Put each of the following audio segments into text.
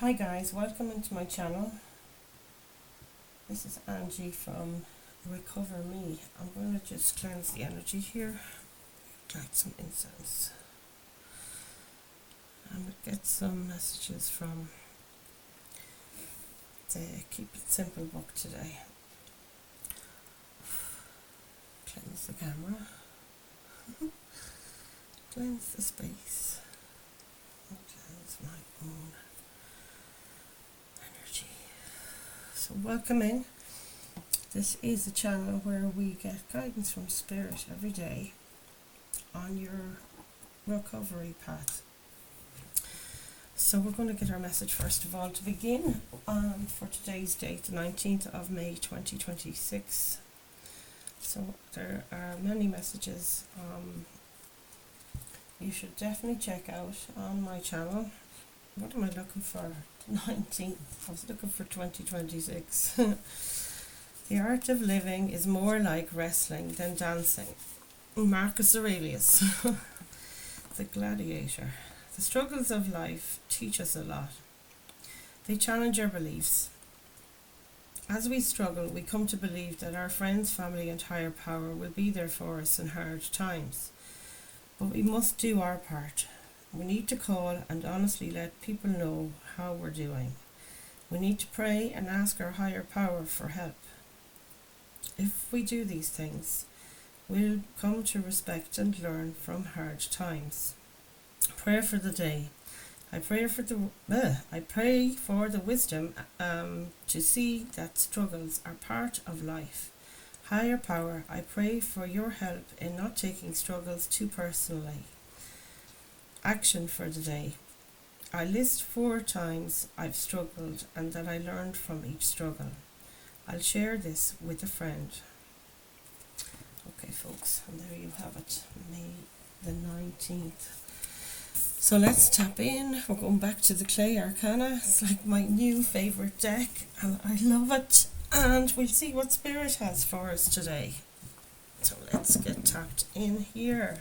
Hi guys, welcome into my channel. This is Angie from Recover Me. I'm going to just cleanse the energy here, light some incense, and we'll get some messages from the Keep It Simple book today. Cleanse the camera, cleanse the space, and cleanse my own energy. So welcome in. This is a channel where we get guidance from Spirit every day on your recovery path. So we're going to get our message first of all to begin for today's date, the 19th of May 2026. So there are many messages you should definitely check out on my channel. What am I looking for? 19th. I was looking for 2026. The art of living is more like wrestling than dancing. Marcus Aurelius. The gladiator. The struggles of life teach us a lot. They challenge our beliefs. As we struggle, we come to believe that our friends, family and higher power will be there for us in hard times. But we must do our part. We need to call and honestly let people know how we're doing. We need to pray and ask our higher power for help. If we do these things, we'll come to respect and learn from hard times. Prayer for the day. I pray for the wisdom to see that struggles are part of life. Higher power, I pray for your help in not taking struggles too personally. Action for the day. I list 4 times I've struggled and that I learned from each struggle. I'll share this with a friend. Okay folks, and there you have it, May the 19th. So let's tap in. We're going back to the Clay Arcana. It's like my new favourite deck and I love it. And we'll see what Spirit has for us today. So let's get tapped in here.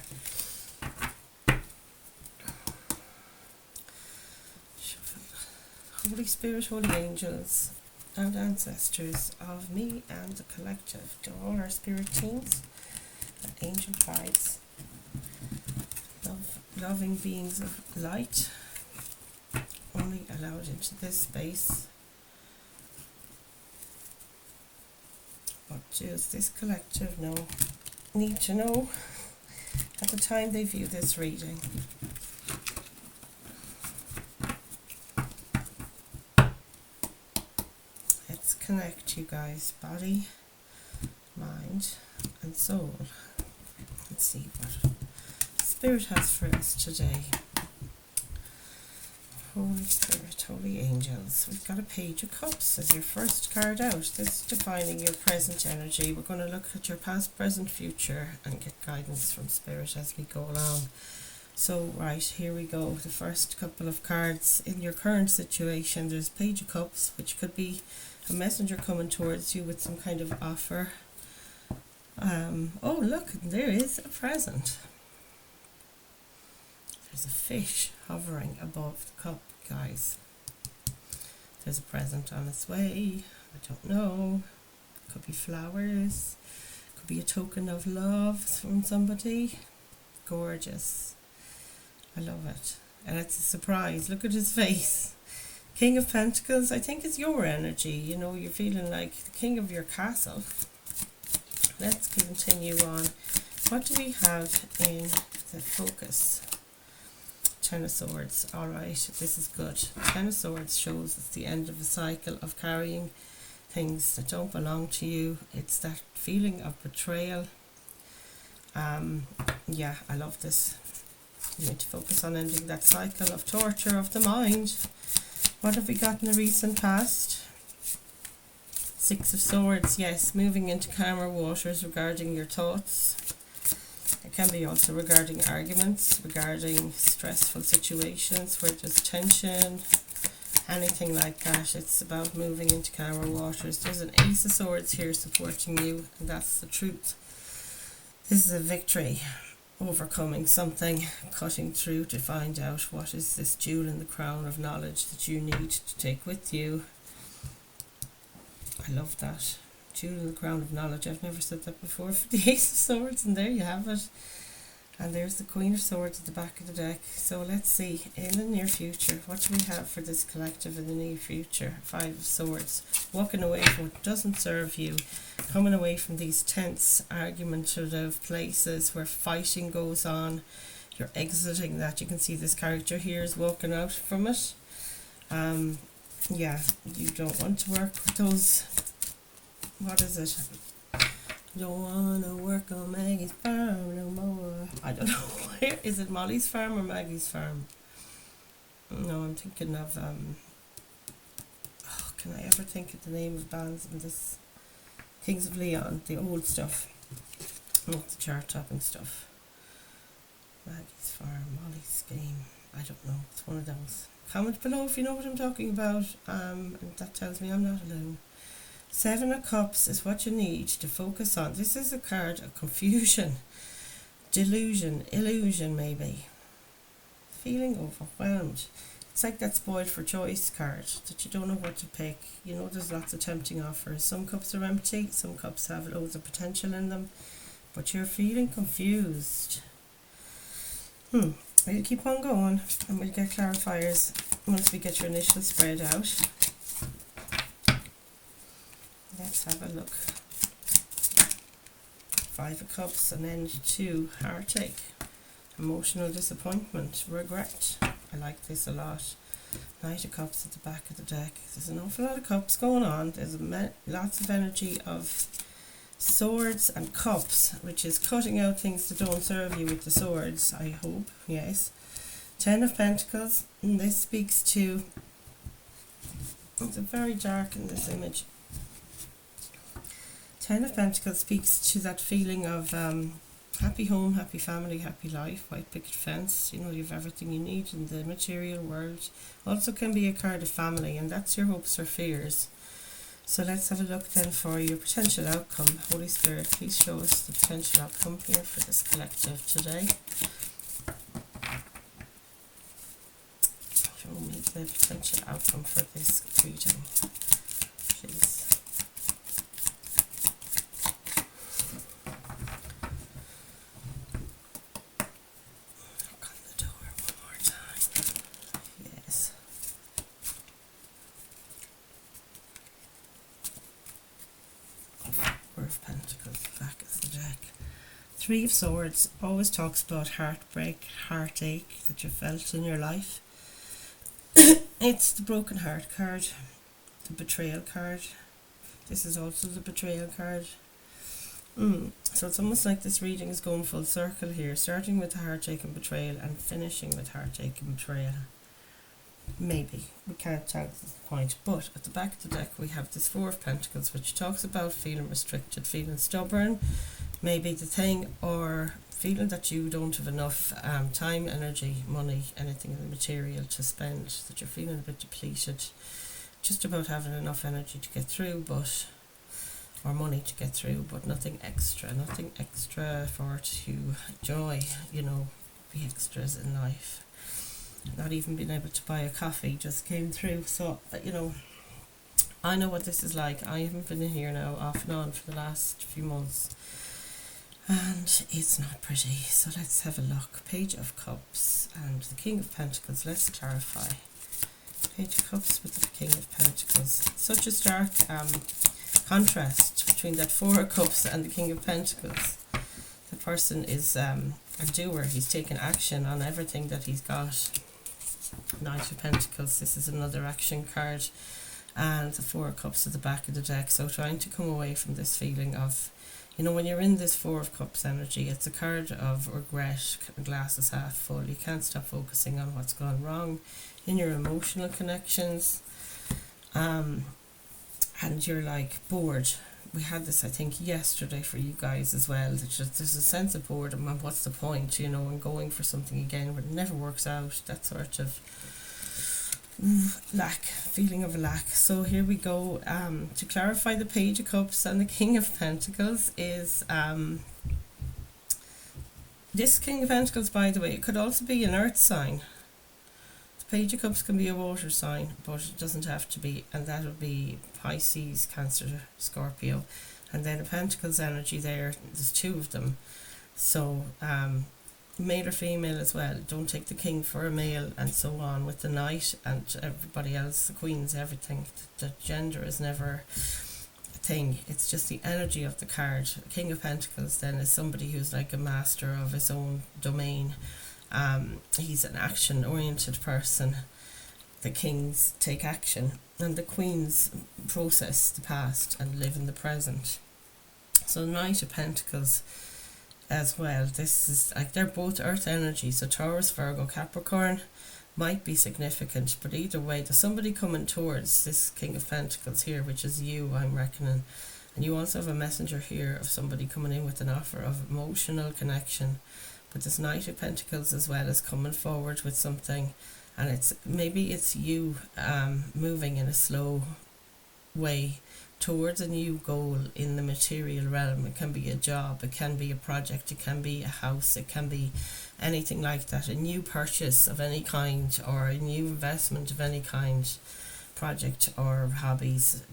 Holy Spirit, Holy Angels and Ancestors of me and the collective, to all our spirit teams and angel guides, loving beings of light, only allowed into this space. What does this collective need to know at the time they view this reading? Let's connect, you guys, body, mind and soul. Let's see what Spirit has for us today. Holy Spirit, Holy Angels. We've got a Page of Cups as your first card out. This is defining your present energy. We're going to look at your past, present, future and get guidance from Spirit as we go along. So, right, here we go. The first couple of cards in your current situation. There's Page of Cups, which could be a messenger coming towards you with some kind of offer. Oh, look, there is a present. There's a fish hovering above the cup, guys. There's a present on its way. I don't know. Could be flowers. Could be a token of love from somebody. Gorgeous. I love it. And it's a surprise. Look at his face. King of Pentacles, I think it's your energy. You know, you're feeling like the king of your castle. Let's continue on. What do we have in the focus? 10 of Swords. Alright, this is good. 10 of Swords shows it's the end of a cycle of carrying things that don't belong to you. It's that feeling of betrayal. Yeah, I love this. You need to focus on ending that cycle of torture of the mind. What have we got in the recent past? 6 of Swords, yes, moving into calmer waters regarding your thoughts. It can be also regarding arguments, regarding stressful situations where there's tension, anything like that. It's about moving into calmer waters. There's an Ace of Swords here supporting you, and that's the truth. This is a victory. overcoming something, cutting through to find out what is this jewel in the crown of knowledge that you need to take with you. I love that. Jewel in the crown of knowledge. I've never said that before for the Ace of Swords, and there you have it. And there's the Queen of Swords at the back of the deck. So let's see, in the near future, what do we have for this collective in the near future? Five of Swords. Walking away from what doesn't serve you. Coming away from these tense, argumentative places where fighting goes on. You're exiting that. You can see this character here is walking out from it. Yeah, you don't want to work with those. What is it? Don't wanna work on Maggie's farm no more. I don't know. Where is it? Molly's farm or Maggie's farm? No, I'm thinking of oh, can I ever think of the name of bands in this? Kings of Leon, the old stuff, not the chart topping stuff. Maggie's farm, Molly's game. I don't know. It's one of those. Comment below if you know what I'm talking about. And that tells me I'm not alone. Seven of Cups is what you need to focus on. This is a card of confusion, delusion, illusion maybe. Feeling overwhelmed. It's like that spoiled for choice card, that you don't know what to pick. You know there's lots of tempting offers. Some cups are empty, some cups have loads of potential in them. But you're feeling confused. We'll keep on going and we'll get clarifiers once we get your initial spread out. Let's have a look. Five of Cups, an end to heartache, emotional disappointment, regret. I like this a lot. Knight of Cups at the back of the deck. There's an awful lot of cups going on. There's lots of energy of swords and cups, which is cutting out things that don't serve you with the swords, I hope. Yes. 10 of Pentacles. And this speaks to, it's very dark in this image. 10 of Pentacles speaks to that feeling of happy home, happy family, happy life, white picket fence. You know, you have everything you need in the material world. Also can be a card of family, and that's your hopes or fears. So let's have a look then for your potential outcome. Holy Spirit, please show us the potential outcome here for this collective today. Show me the potential outcome for this reading, please. Of Pentacles, back of the deck. Three of Swords always talks about heartbreak, heartache that you felt in your life. It's the broken heart card, the betrayal card. This is also the betrayal card. So it's almost like this reading is going full circle here, starting with heartache and betrayal and finishing with heartache and betrayal. Maybe, we can't tell at this point, but at the back of the deck we have this Four of Pentacles, which talks about feeling restricted, feeling stubborn, maybe the thing, or feeling that you don't have enough time, energy, money, anything in the material to spend, that you're feeling a bit depleted, just about having enough energy to get through, but or money to get through, but nothing extra for to enjoy, you know, the extras in life. Not even being able to buy a coffee just came through. So, you know, I know what this is like. I haven't been in here now off and on for the last few months, and it's not pretty. So let's have a look. Page of Cups and the King of Pentacles. Let's clarify. Page of Cups with the King of Pentacles. Such a stark contrast between that Four of Cups and the King of Pentacles. The person is a doer. He's taken action on everything that he's got. Knight of Pentacles, this is another action card, and the Four of Cups at the back of the deck. So trying to come away from this feeling of, you know, when you're in this Four of Cups energy, it's a card of regret, glass is half full. You can't stop focusing on what's gone wrong in your emotional connections, and you're like bored. We had this, I think, yesterday for you guys as well. There's a sense of boredom, and what's the point, you know, in going for something again where it never works out, that sort of lack, feeling of a lack. So here we go. To clarify, the Page of Cups and the King of Pentacles is This King of Pentacles, by the way, it could also be an earth sign. The Page of Cups can be a water sign, but it doesn't have to be, and that would be Pisces, Cancer, Scorpio. And then the Pentacles energy there, there's two of them. So, male or female as well. Don't take the king for a male, and so on with the knight and everybody else, the queens, everything. The gender is never a thing. It's just the energy of the card. King of Pentacles then is somebody who's like a master of his own domain. He's an action oriented person. The kings take action, and the queens process the past and live in the present. So Knight of Pentacles as well, this is like, they're both earth energy, so Taurus, Virgo, Capricorn might be significant, but either way there's somebody coming towards this King of Pentacles here, which is you, I'm reckoning. And you also have a messenger here of somebody coming in with an offer of emotional connection, but this Knight of Pentacles as well is coming forward with something, and it's maybe it's you moving in a slow way towards a new goal in the material realm. It can be a job, it can be a project, it can be a house, it can be anything like that, a new purchase of any kind, or a new investment of any kind, project or hobbies,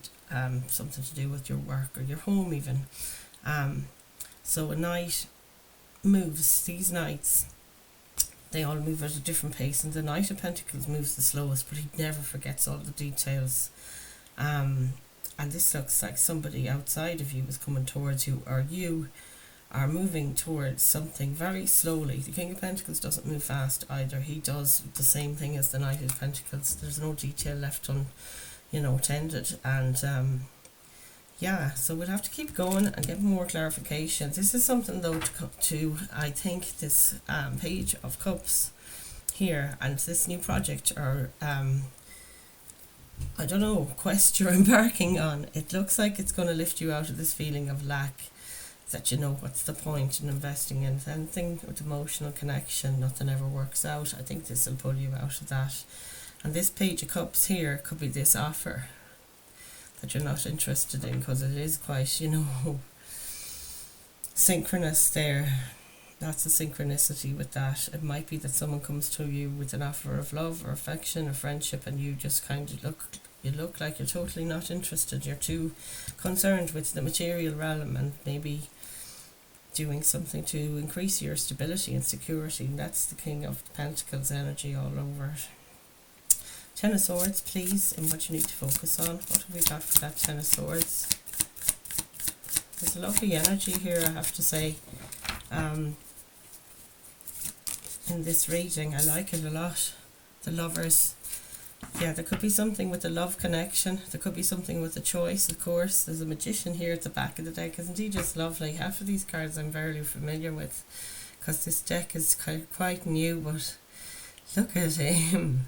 something to do with your work or your home even. So a knight moves, these knights, they all move at a different pace, and the Knight of Pentacles moves the slowest, but he never forgets all the details. And this looks like somebody outside of you is coming towards you, or you are moving towards something very slowly. The King of Pentacles doesn't move fast either. He does the same thing as the Knight of Pentacles. There's no detail left unattended. And yeah, so we'll have to keep going and get more clarification. This is something though to I think this Page of Cups here and this new project, or I don't know, quest you're embarking on, it looks like it's going to lift you out of this feeling of lack, that what's the point in investing in anything with emotional connection, nothing ever works out. I think this will pull you out of that. And this Page of Cups here could be this offer that you're not interested in, because it is quite, synchronous there. Lots of synchronicity with that. It might be that someone comes to you with an offer of love or affection or friendship, and you just kind of look like you're totally not interested. You're too concerned with the material realm and maybe doing something to increase your stability and security. And that's the King of Pentacles energy all over it. Ten of Swords, please, and what you need to focus on. What have we got for that Ten of Swords? There's a lovely energy here, I have to say. In this reading, I like it a lot. The Lovers, yeah, there could be something with the love connection. There could be something with the choice, of course. There's a Magician here at the back of the deck. Isn't he just lovely? Half of these cards I'm very familiar with, because this deck is quite new, but look at him.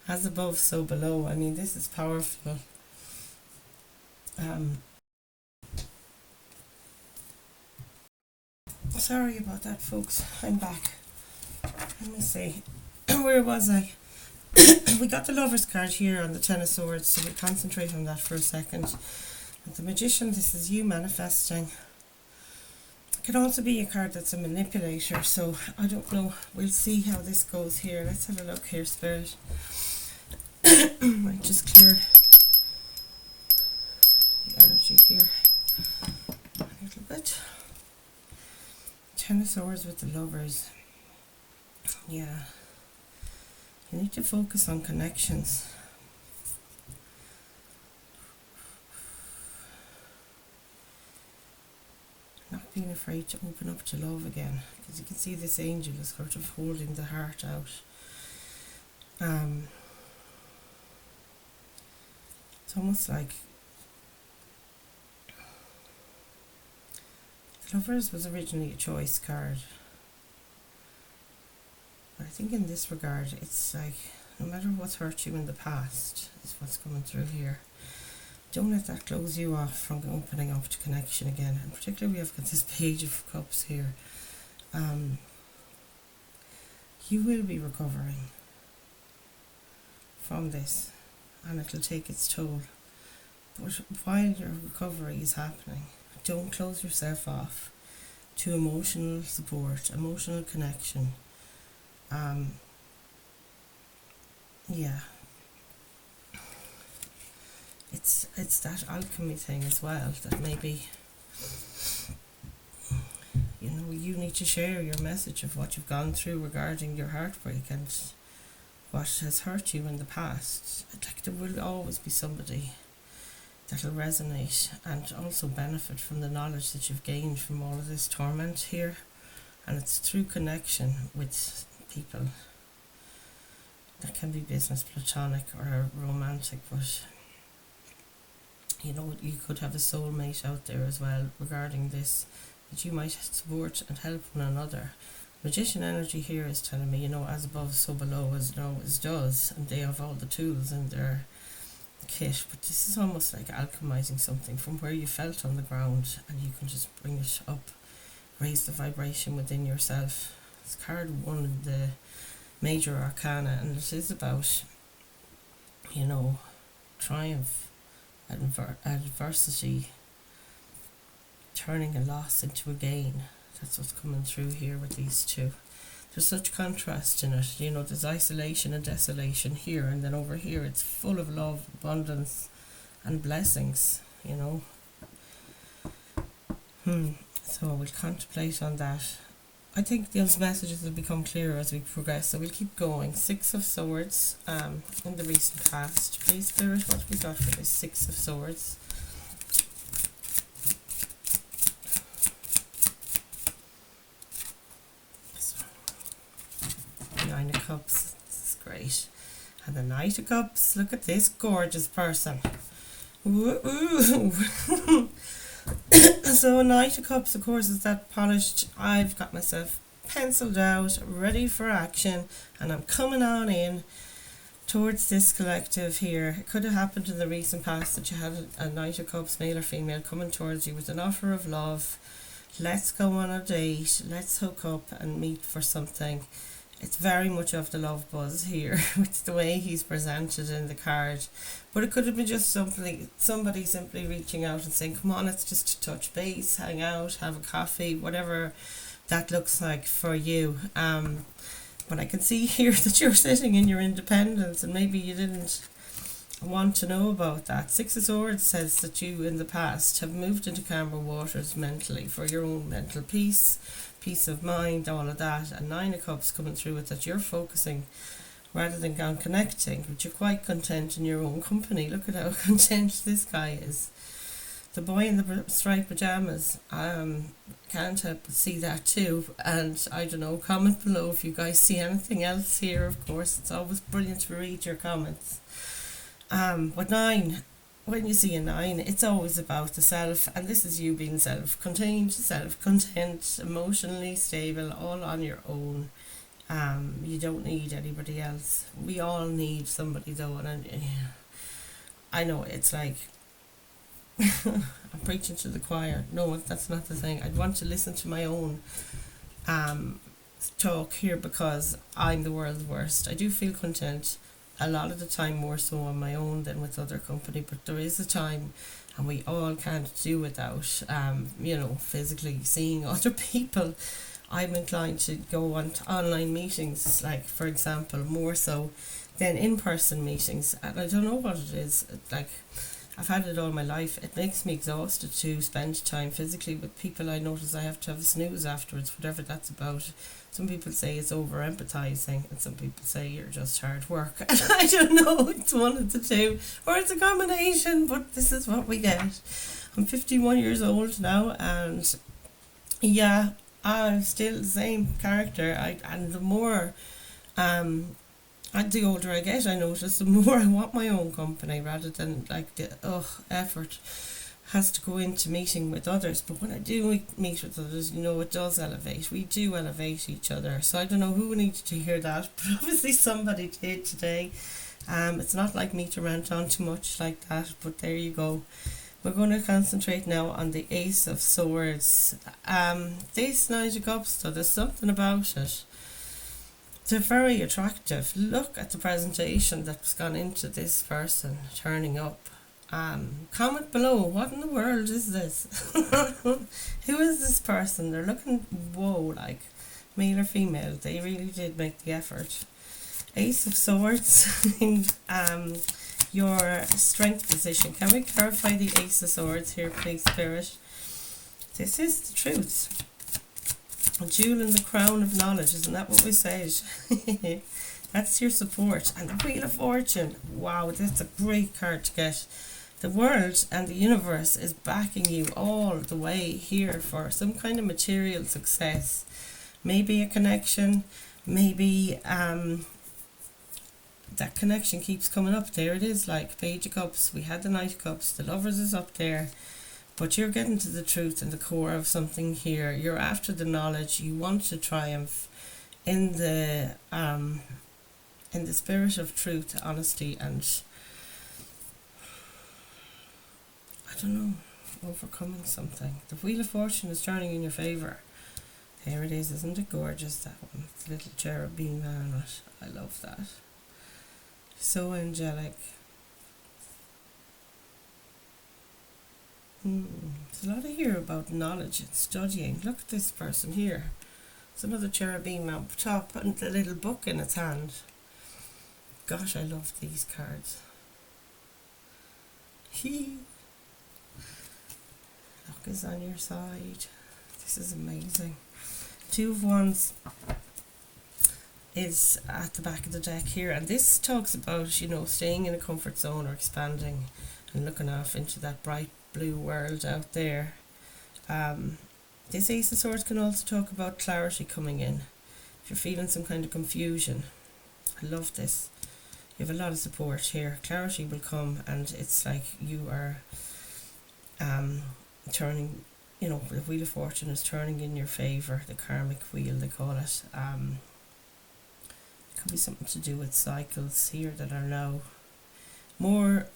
As above, so below. I mean, this is powerful. Sorry about that, folks. I'm back. Let me see. Where was I? We got the Lover's card here on the Ten of Swords, so we'll concentrate on that for a second. With the Magician, this is you manifesting. It could also be a card that's a manipulator, so I don't know. We'll see how this goes here. Let's have a look here, Spirit. Might just clear the energy here a little bit. Ten of Swords with the Lovers. Yeah, you need to focus on connections. Not being afraid to open up to love again, because you can see this angel is sort of holding the heart out. It's almost like Lovers was originally a choice card. But I think in this regard, it's like, no matter what's hurt you in the past, is what's coming through here. Don't let that close you off from opening up to connection again. And particularly we have got this Page of Cups here. You will be recovering from this, and it'll take its toll. But while your recovery is happening, don't close yourself off. to emotional support, emotional connection. Yeah, it's that alchemy thing as well, that maybe, you know, you need to share your message of what you've gone through regarding your heartbreak and what has hurt you in the past. Like, there will always be somebody that'll resonate and also benefit from the knowledge that you've gained from all of this torment here. And it's through connection with people. That can be business, platonic, or romantic, but you know, you could have a soulmate out there as well regarding this, that you might support and help one another. Magician energy here is telling me, you know, as above, so below, as no as does, and they have all the tools in their kit. But this is almost like alchemizing something from where you felt on the ground, and you can just bring it up, raise the vibration within yourself. It's card 1 in the major arcana, and it is about, you know, triumph, adversity, turning a loss into a gain. That's what's coming through here with these two. There's such contrast in it, you know, there's isolation and desolation here, and then over here it's full of love, abundance and blessings, you know. So we'll contemplate on that. I think those messages will become clearer as we progress, so we'll keep going. 6 of Swords in the recent past. Please, Spirit, what have we got for this 6 of Swords? Nine of Cups, this is great. And the Knight of Cups, look at this gorgeous person. Woo-oo. So a Knight of Cups, of course, is that polished, I've got myself penciled out, ready for action, and I'm coming on in towards this collective here. It could have happened in the recent past that you had a Knight of Cups, male or female, coming towards you with an offer of love. Let's go on a date, let's hook up and meet for something. It's very much of the love buzz here with the way he's presented in the card. But it could have been just somebody simply reaching out and saying, come on, let's just touch base, hang out, have a coffee, whatever that looks like for you. But I can see here that you're sitting in your independence, and maybe you didn't want to know about that. 6 of Swords says that you in the past have moved into calmer waters mentally for your own mental peace of mind, all of that. And 9 of Cups coming through with that you're focusing rather than on connecting, but you're quite content in your own company. Look at how content this guy is. The boy in the striped pajamas, can't help but see that too. And I don't know, comment below if you guys see anything else here. Of course, it's always brilliant to read your comments. But 9, when you see a 9, it's always about the self, and this is you being self-contained, self-content, emotionally stable, all on your own. You don't need anybody else. We all need somebody though, and I know it's like I'm preaching to the choir. No, that's not the thing. I'd want to listen to my own talk here, because I'm the world's worst. I do feel content a lot of the time, more so on my own than with other company, but there is a time, and we all can't do without you know, physically seeing other people. I'm inclined to go on to online meetings, like for example, more so than in-person meetings, and I don't know what it is. Like, I've had it all my life. It makes me exhausted to spend time physically with people. I notice I have to have a snooze afterwards, whatever that's about. Some people say it's over empathizing, and some people say you're just hard work. I don't know, it's one of the two, or it's a combination, but this is what we get. I'm 51 years old now, and yeah, I'm still the same character. And the more the older I get, I notice the more I want my own company, rather than like the effort has to go into meeting with others. But when I do meet with others, you know, it does elevate. We do elevate each other. So I don't know who needed to hear that, but obviously somebody did today. It's not like me to rant on too much like that, but there you go. We're going to concentrate now on the Ace of Swords. This Knight of Cups, though, there's something about it. They're very attractive. Look at the presentation that's gone into this person turning up. Comment below, what in the world is this? Who is this person? They're looking, whoa, like, male or female. They really did make the effort. Ace of Swords in your strength position. Can we clarify the Ace of Swords here, please, Spirit? This is the truth. A jewel in the crown of knowledge, isn't that what we said? That's your support. And the Wheel of Fortune. Wow, that's a great card to get. The world and the universe is backing you all the way here for some kind of material success. Maybe a connection, maybe that connection keeps coming up. There it is, like Page of Cups. We had the Knight of Cups. The Lovers is up there. But you're getting to the truth and the core of something here. You're after the knowledge. You want to triumph in the spirit of truth, honesty, and I don't know, overcoming something. The Wheel of Fortune is turning in your favour. There it is. Isn't it gorgeous, that one? It's a little cherubim man on it. I love that. So angelic. There's a lot of here about knowledge and studying. Look at this person here. It's another cherubim up top and a little book in its hand. Gosh, I love these cards. Luck is on your side. This is amazing. Two of Wands is at the back of the deck here, and this talks about, you know, staying in a comfort zone or expanding and looking off into that bright blue world out there. This Ace of Swords can also talk about clarity coming in. If you're feeling some kind of confusion, I love this. You have a lot of support here. Clarity will come, and it's like you are turning, you know, the Wheel of Fortune is turning in your favour. The karmic wheel, they call it. It could be something to do with cycles here that are now more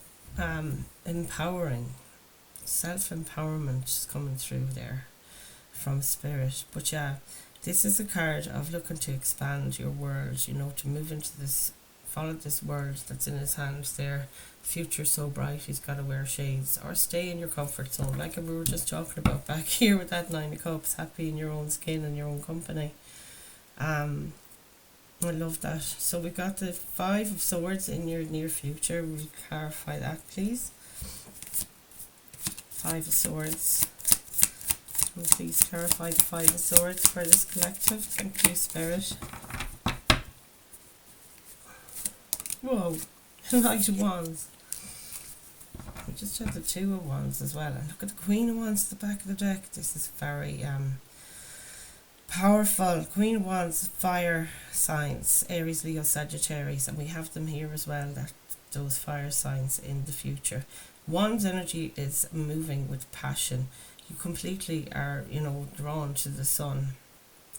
empowering. Self-empowerment is coming through there from Spirit. But yeah, this is a card of looking to expand your world, you know, to move into this, follow this world that's in his hands there. Future so bright, he's got to wear shades, or stay in your comfort zone, like we were just talking about back here with that Nine of Cups, happy in your own skin and your own company. I love that. So we got the Five of Swords in your near future. We'll clarify that, please. Five of Swords. Will please clarify the Five of Swords for this collective. Thank you, Spirit. Whoa, Knight of Wands. We just have the Two of Wands as well. And look at the Queen of Wands at the back of the deck. This is very powerful. Queen of Wands, fire signs, Aries, Leo, Sagittarius, and we have them here as well, that those fire signs in the future. Wands energy is moving with passion. You completely are, you know, drawn to the sun.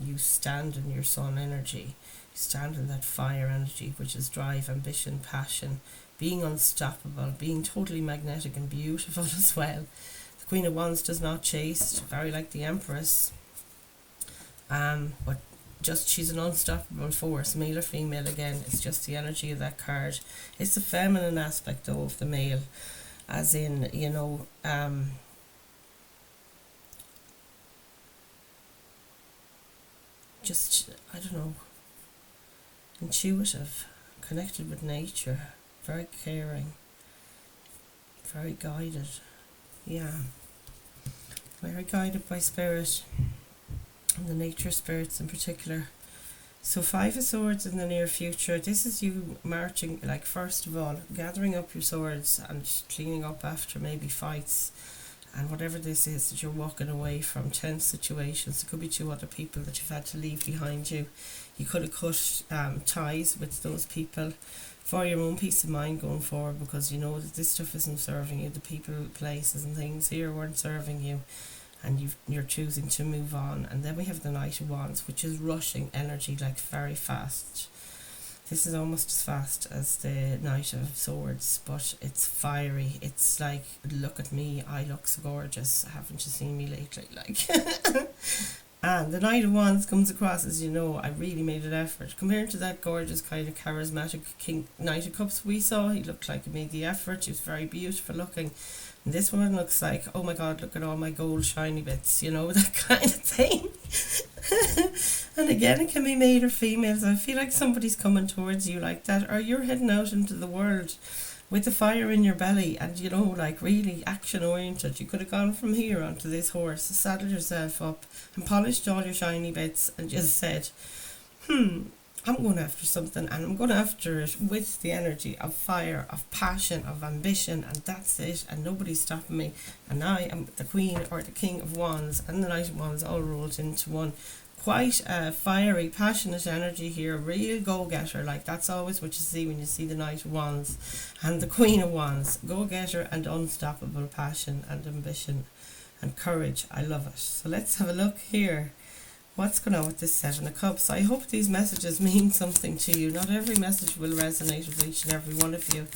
You stand in your sun energy. You stand in that fire energy, which is drive, ambition, passion, being unstoppable, being totally magnetic and beautiful as well. The Queen of Wands does not chase, very like the Empress. But just she's an unstoppable force, male or female. Again, it's just the energy of that card. It's the feminine aspect though of the male, as in, you know, just, I don't know, intuitive, connected with nature, very caring, very guided. Yeah, very guided by Spirit, and the nature spirits in particular. So Five of Swords in the near future. This is you marching, like, first of all, gathering up your swords and cleaning up after maybe fights and whatever this is that you're walking away from, tense situations. There could be two other people that you've had to leave behind you. You could have cut ties with those people for your own peace of mind going forward, because you know that this stuff isn't serving you. The people, places and things here weren't serving you, and you're choosing to move on. And then we have the Knight of Wands, which is rushing energy, like very fast. This is almost as fast as the Knight of Swords, but it's fiery. It's like, look at me, I look so gorgeous, haven't you seen me lately? Like, And the Knight of Wands comes across as, I really made an effort. Compared to that gorgeous kind of charismatic Knight of Cups we saw, he looked like he made the effort. He was very beautiful looking. And this one looks like, oh my God, look at all my gold shiny bits, that kind of thing. And again, it can be male or female. So I feel like somebody's coming towards you like that, or you're heading out into the world with the fire in your belly and, like really action oriented. You could have gone from here onto this horse, saddled yourself up and polished all your shiny bits and just said, I'm going after something, and I'm going after it with the energy of fire, of passion, of ambition, and that's it, and nobody's stopping me. And I am the Queen or the King of Wands and the Knight of Wands all rolled into one. Quite a fiery, passionate energy here, real go-getter. Like, that's always what you see when you see the Knight of Wands and the Queen of Wands. Go-getter and unstoppable passion and ambition and courage. I love it. So let's have a look here. What's going on with this Seven of Cups? I hope these messages mean something to you. Not every message will resonate with each and every one of you.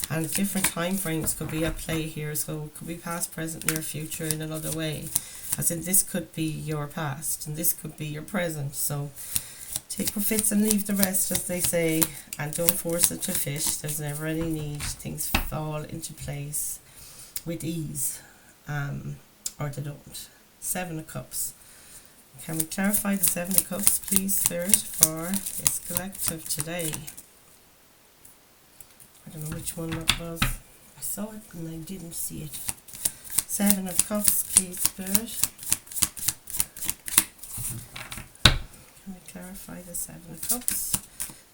And different time frames could be at play here. So it could be past, present, near future in another way. As in, this could be your past and this could be your present. So take what fits and leave the rest, as they say. And don't force it to fit. There's never any need. Things fall into place with ease. Or they don't. Seven of Cups. Can we clarify the Seven of Cups, please, Spirit, for this collective today? I don't know which one that was. I saw it and I didn't see it. Seven of Cups, please, Spirit. Can we clarify the Seven of Cups?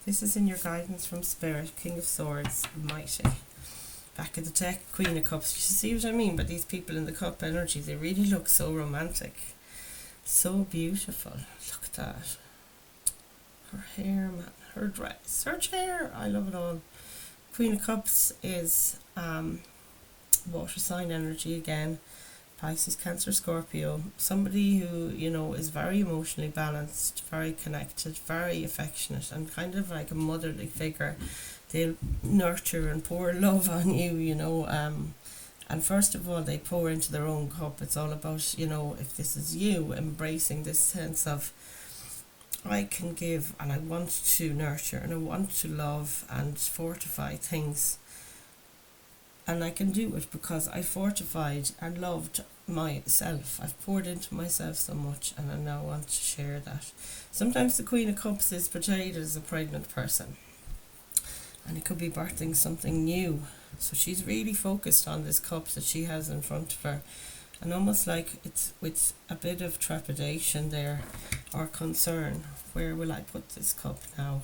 This is in your guidance from Spirit. King of Swords, Mighty. Back of the deck, Queen of Cups. You see what I mean by these people in the cup energy? They really look so romantic. So beautiful. Look at that. Her hair, man. Her dress. Her chair. I love it all. Queen of Cups is water sign energy again. Pisces, Cancer, Scorpio. Somebody who, is very emotionally balanced, very connected, very affectionate, and kind of like a motherly figure. They'll nurture and pour love on you, and first of all, they pour into their own cup. It's all about, if this is you, embracing this sense of, I can give and I want to nurture and I want to love and fortify things. And I can do it because I fortified and loved myself. I've poured into myself so much and I now want to share that. Sometimes the Queen of Cups is portrayed as a pregnant person. And it could be birthing something new. So she's really focused on this cup that she has in front of her. And almost like it's with a bit of trepidation there, or concern. Where will I put this cup now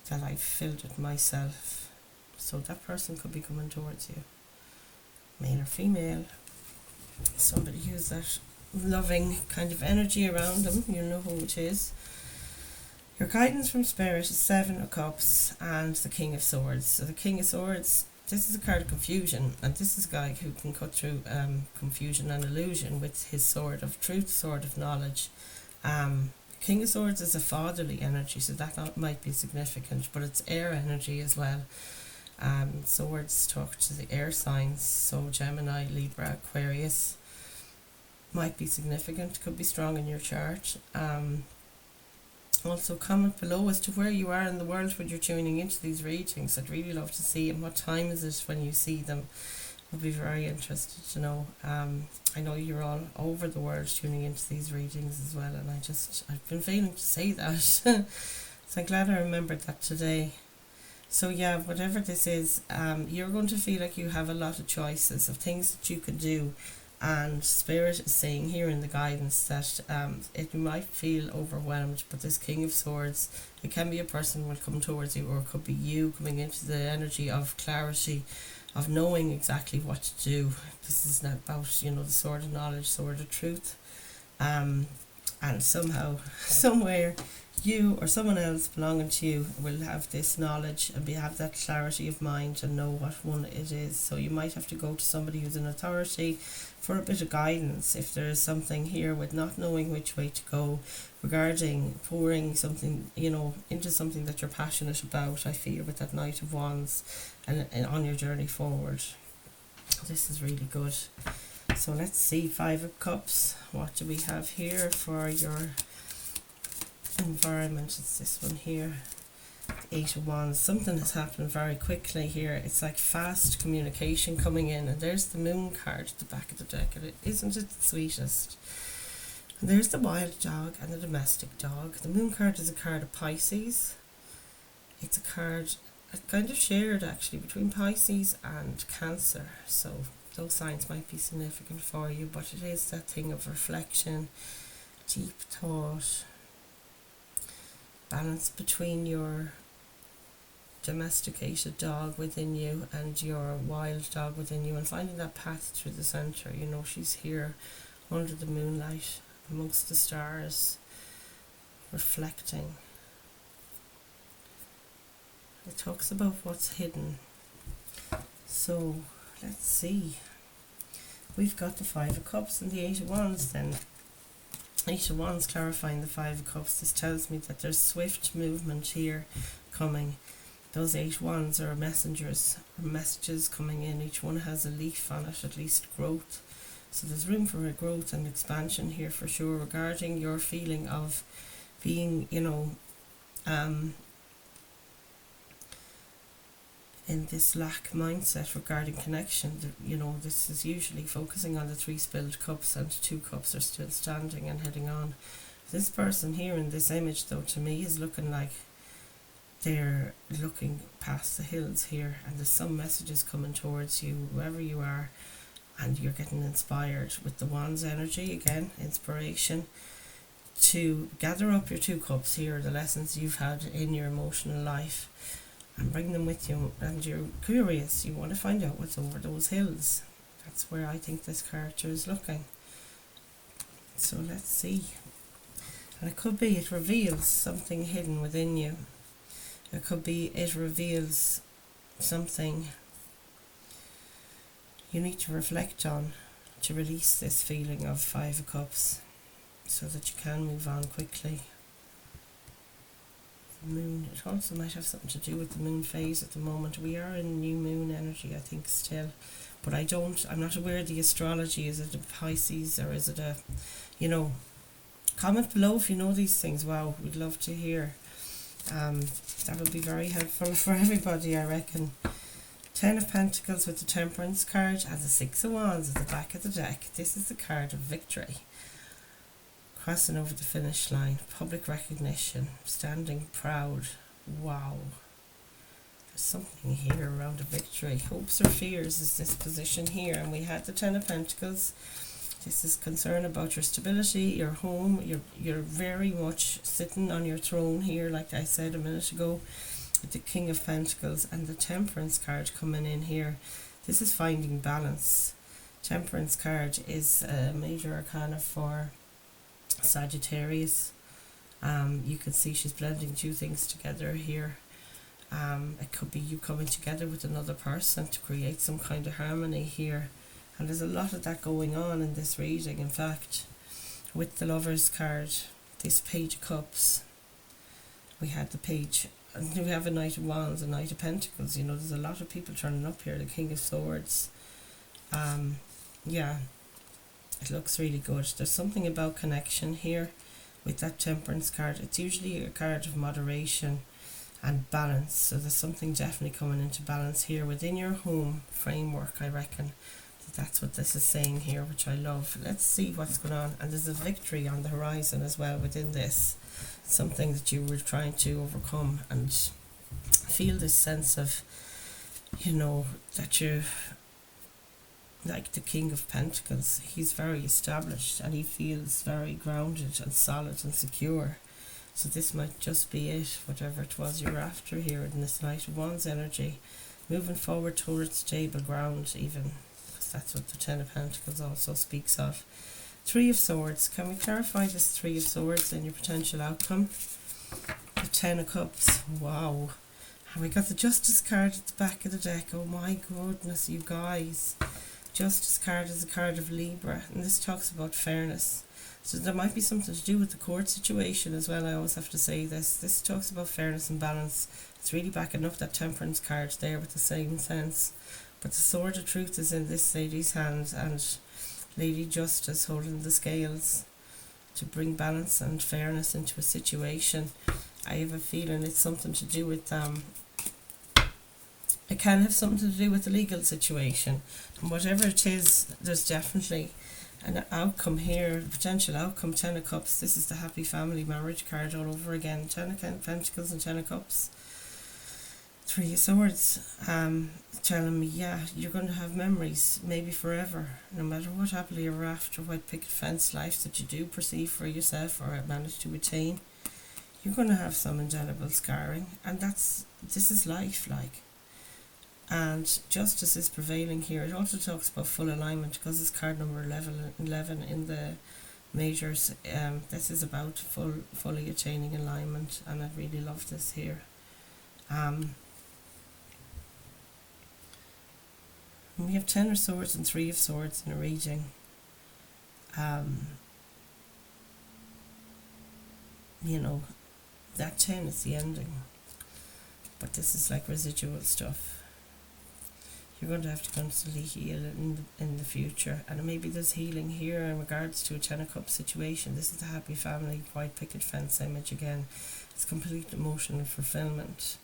that I've filled it myself? So that person could be coming towards you. Male or female. Somebody who's that loving kind of energy around them. You know who it is. Your guidance from Spirit is Seven of Cups and the King of Swords. So the King of Swords, this is a card of confusion, and this is a guy who can cut through confusion and illusion with his sword of truth, sword of knowledge. King of Swords is a fatherly energy, so that might be significant, but it's air energy as well. Swords talk to the air signs, so Gemini, Libra, Aquarius might be significant, could be strong in your chart. Also comment below as to where you are in the world when you're tuning into these readings. I'd really love to see, and what time is it when you see them. I'd be very interested to know. I know you're all over the world tuning into these readings as well, and I've been failing to say that. So I'm glad I remembered that today. So yeah, whatever this is, you're going to feel like you have a lot of choices of things that you can do. And Spirit is saying here in the guidance that it might feel overwhelmed, but this King of Swords, it can be a person will come towards you, or it could be you coming into the energy of clarity, of knowing exactly what to do. This is not about, the sword of knowledge, sword of truth. And somehow, somewhere, you or someone else belonging to you will have this knowledge and have that clarity of mind and know what one it is. So you might have to go to somebody who's in authority for a bit of guidance if there is something here with not knowing which way to go regarding pouring something, into something that you're passionate about. I feel with that Knight of Wands and on your journey forward. This is really good. So let's see, Five of Cups. What do we have here for your environment? It's this one here. Eight of Wands. Something has happened very quickly here. It's like fast communication coming in, and there's the Moon card at the back of the deck, and isn't it the sweetest? And there's the wild dog and the domestic dog. The Moon card is a card of Pisces. It's a card kind of shared actually between Pisces and Cancer, so those signs might be significant for you, but it is that thing of reflection, deep thought, balance between your domesticated dog within you and your wild dog within you, and finding that path through the centre. You know, she's here under the moonlight amongst the stars, reflecting. It talks about what's hidden. So let's see. We've got the Five of Cups and the Eight of Wands then. Eight of Wands clarifying the Five of Cups. This tells me that there's swift movement here coming. Those Eight Wands are messengers, or messages coming in. Each one has a leaf on it, at least growth. So there's room for a growth and expansion here for sure, regarding your feeling of being, you know, in this lack mindset regarding connection. You know, this is usually focusing on the three spilled cups, and two cups are still standing and heading on. This person here in this image, though, to me is looking like they're looking past the hills here, and there's some messages coming towards you, whoever you are, and you're getting inspired with the Wands energy. Again, inspiration to gather up your two cups here, the lessons you've had in your emotional life, and bring them with you. And you're curious, you want to find out what's over those hills. That's where I think this character is looking. So let's see. And it could be it reveals something hidden within you. It could be it reveals something you need to reflect on to release this feeling of Five of Cups, so that you can move on quickly. The moon, it also might have something to do with the moon phase at the moment. We are in new moon energy, I think, still, but I'm not aware of the astrology. Is it a Pisces or is it a, you know, comment below if you know these things. Wow, we'd love to hear. That would be very helpful for everybody, I reckon. Ten of Pentacles with the Temperance card and the Six of Wands at the back of the deck. This is the card of victory. Crossing over the finish line, public recognition, standing proud. Wow. There's something here around a victory. Hopes or fears is this position here. And we had the Ten of Pentacles. This is concern about your stability, your home. You're very much sitting on your throne here, like I said a minute ago, with the King of Pentacles and the Temperance card coming in here. This is finding balance. Temperance card is a major arcana for Sagittarius. You can see she's blending two things together here. It could be you coming together with another person to create some kind of harmony here. And there's a lot of that going on in this reading. In fact, with the Lovers card, this Page of Cups, we had the Page, and we have a Knight of Wands, a Knight of Pentacles. You know, there's a lot of people turning up here. The King of Swords. Yeah, it looks really good. There's something about connection here with that Temperance card. It's usually a card of moderation and balance. So there's something definitely coming into balance here within your home framework, I reckon. That's what this is saying here, which I love. Let's see what's going on. And there's a victory on the horizon as well within this. Something that you were trying to overcome, and feel this sense of, you know, that you're like the King of Pentacles. He's very established and he feels very grounded and solid and secure. So this might just be it, whatever it was you're after here in this Knight of Wands energy. Moving forward towards stable ground even. That's what the Ten of Pentacles also speaks of. Three of Swords. Can we clarify this Three of Swords and your potential outcome? The Ten of Cups. Wow. And we got the Justice card at the back of the deck. Oh my goodness, you guys. Justice card is a card of Libra, and this talks about fairness. So there might be something to do with the court situation as well. I always have to say this. This talks about fairness and balance. It's really backing up that Temperance card there with the same sense. But the Sword of Truth is in this lady's hands, and Lady Justice holding the scales to bring balance and fairness into a situation. I have a feeling it's something to do with it can have something to do with the legal situation, and whatever it is, there's definitely an outcome here, potential outcome. 10 of Cups, this is the happy family marriage card all over again. 10 of Pentacles and 10 of Cups. 3 of Swords, telling me, yeah, you're going to have memories, maybe forever, no matter what happily ever after, white picket fence life that you do perceive for yourself or manage to attain. You're going to have some indelible scarring, and this is life, like. And justice is prevailing here. It also talks about full alignment, because it's card number 11 in the majors. This is about fully attaining alignment, and I really love this here. We have 10 of Swords and 3 of Swords in a reading. You know, that 10 is the ending, but this is like residual stuff. You're going to have to constantly heal in the future, and maybe there's healing here in regards to a 10 of Cups situation. This is the happy family white picket fence image again. It's complete emotional fulfillment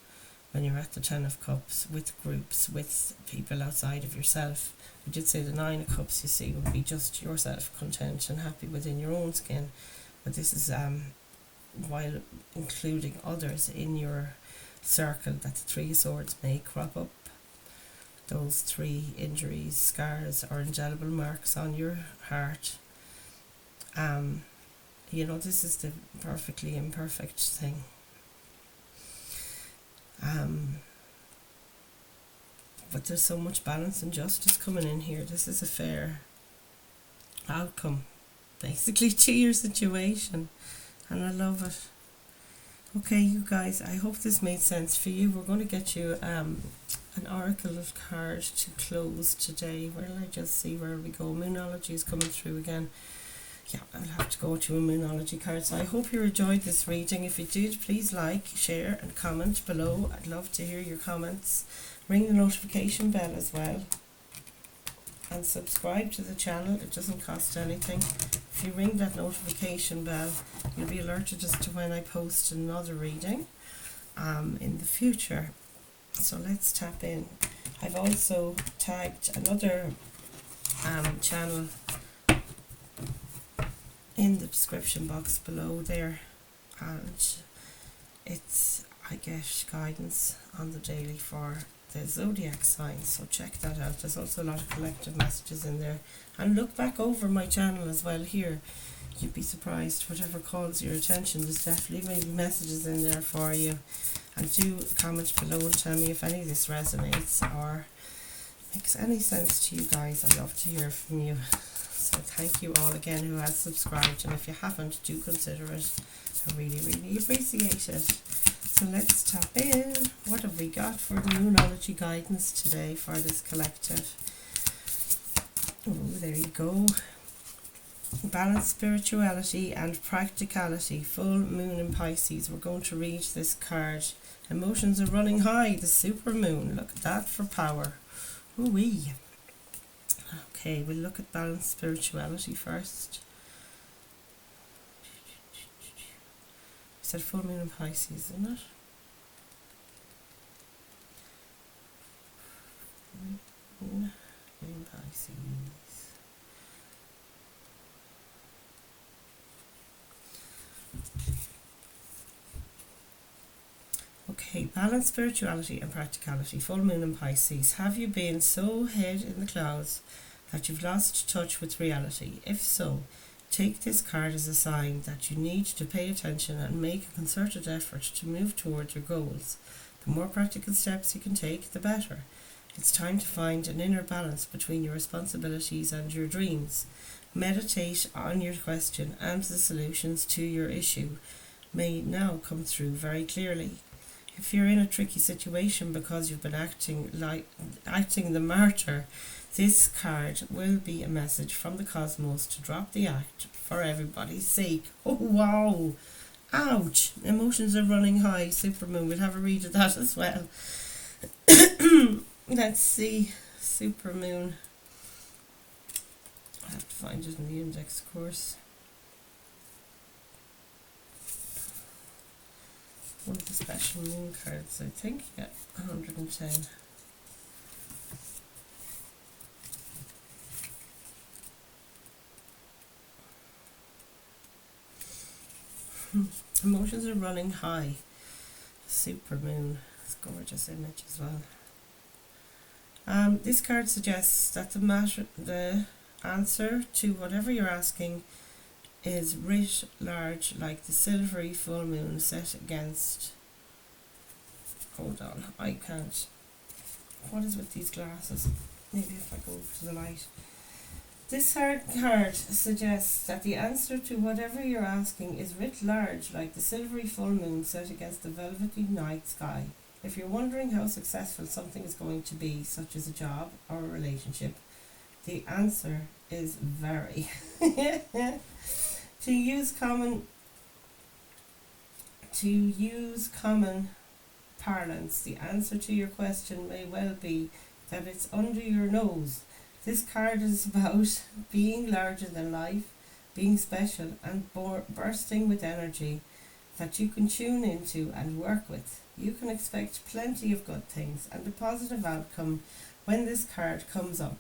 when you're at the 10 of Cups, with groups, with people outside of yourself. We did say the 9 of Cups, you see, would be just yourself, content and happy within your own skin, but this is while including others in your circle, that the 3 of Swords may crop up. Those 3 injuries, scars, or indelible marks on your heart. You know, this is the perfectly imperfect thing. But there's so much balance and justice coming in here. This is a fair outcome, basically, to your situation, and I love it. Okay, you guys, I hope this made sense for you. We're going to get you an oracle card to close today. Where will I just see where we go? Moonology is coming through again. Yeah, I'll have to go to a Moonology card. So I hope you enjoyed this reading. If you did, please like, share and comment below. I'd love to hear your comments. Ring the notification bell as well, and subscribe to the channel. It doesn't cost anything. If you ring that notification bell, you'll be alerted as to when I post another reading in the future. So let's tap in. I've also tagged another channel in the description box below there, and it's, I guess, guidance on the daily for the zodiac signs, so check that out. There's also a lot of collective messages in there, and look back over my channel as well here. You'd be surprised whatever calls your attention. There's definitely maybe messages in there for you, and do comment below and tell me if any of this resonates or makes any sense to you guys. I'd love to hear from you. So thank you all again who has subscribed, and if you haven't, do consider it. I really, really appreciate it. So let's tap in. What have we got for the Moonology guidance today for this collective? Oh, there you go. Balance, spirituality and practicality. Full moon in Pisces. We're going to read this card. Emotions are running high. The super moon. Look at that for power. Ooh-wee. Okay, we'll look at balance, spirituality first. We said full moon in Pisces, isn't it? Moon in Pisces. Okay, balance, spirituality and practicality. Full moon in Pisces. Have you been so head in the clouds that you've lost touch with reality? If so, take this card as a sign that you need to pay attention and make a concerted effort to move towards your goals. The more practical steps you can take, the better. It's time to find an inner balance between your responsibilities and your dreams. Meditate on your question, and the solutions to your issue may now come through very clearly. If you're in a tricky situation because you've been acting the martyr, this card will be a message from the cosmos to drop the act for everybody's sake. Oh wow! Ouch! Emotions are running high. Supermoon. We'll have a read of that as well. Let's see. Supermoon. I have to find it in the index course. One of the special moon cards, I think. Yeah, 110. Emotions are running high. Super moon. It's a gorgeous image as well. This card suggests that the answer to whatever you're asking is writ large like the silvery full moon set against... Hold on, I can't... What is with these glasses? Maybe if I go to the light. This card suggests that the answer to whatever you're asking is writ large like the silvery full moon set against the velvety night sky. If you're wondering how successful something is going to be, such as a job or a relationship, the answer is very. To use common parlance, the answer to your question may well be that it's under your nose. This card is about being larger than life, being special and bursting with energy that you can tune into and work with. You can expect plenty of good things and a positive outcome when this card comes up,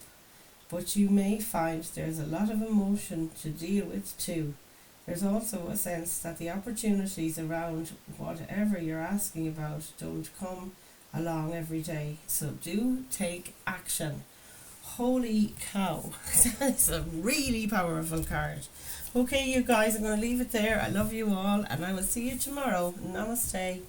but you may find there's a lot of emotion to deal with too. There's also a sense that the opportunities around whatever you're asking about don't come along every day, so do take action. Holy cow, that is a really powerful card. Okay, you guys, I'm going to leave it there. I love you all, and I will see you tomorrow. Namaste.